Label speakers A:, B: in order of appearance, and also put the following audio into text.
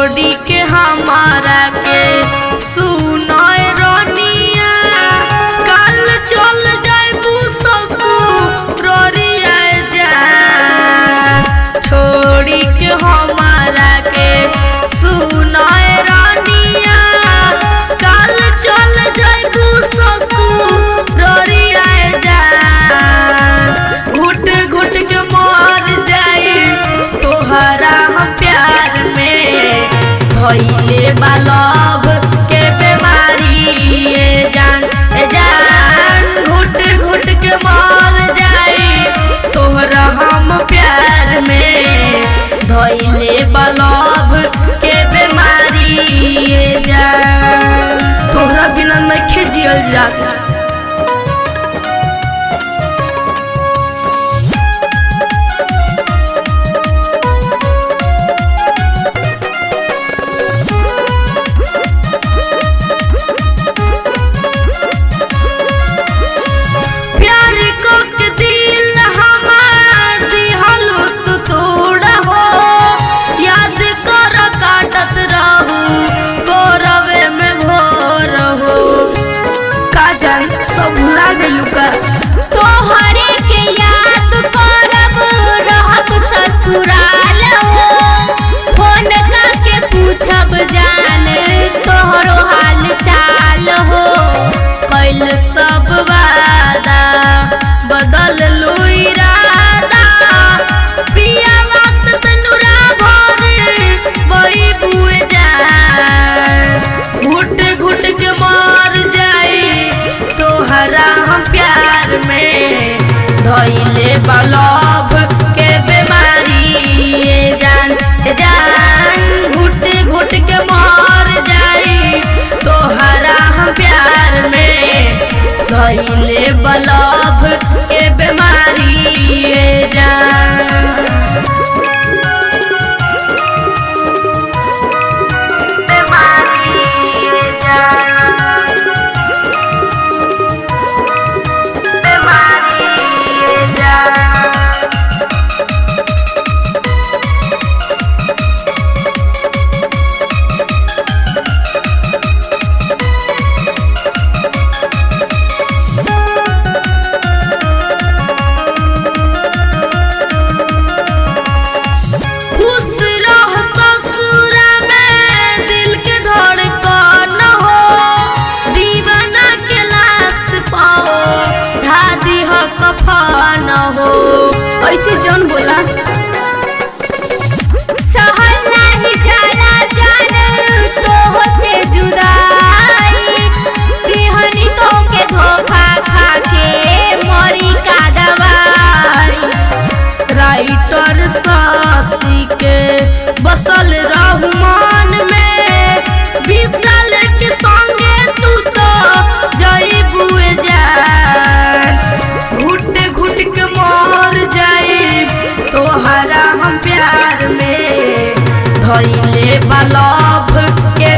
A: छोड़ी के हमारा के सुनय रनिया कल चल जाइबू ससुररिया जान। छोड़ी के हमारा के सुनय रनिया कल चल जाइबू ससुररिया जान। घुट घुट के मर जाई तोहरा हम प्यार में धइले बालब के बीमारी जान जान। घुट घुट के मर जाई तोहरा हम प्यार में धइले बालब के बीमारी जान। तोहरा बिना नइखे जियल जात। सब भुला गइलू का
B: तोहरे के याद करब रहब ससुराल हो। फोन करके पूछब जान तोहरो हाल चाल हो।
A: कैल सब वादा बदल लू इरादा पिया वास सनुरा भर वही बुए जान। घुट घुट के मर जाई तोहरा हम प्यार में धइले बालब के बीमारी जान जान। घुट घुट के मर जाई तोहरा हम प्यार में धइले बालब के बीमारी जान। ऐसे जौन बोला
B: सहल नहीं जाला जान तोह से जुदाई। दिहनी तो के धोखा खा के मरी का दवाई।
A: राइटर सासी के बसल रहू मन में 20 साल के संगे तू तो जइबुए जान। घुट घुट के मर जाई तोहरा हम प्यार में धइले बालब के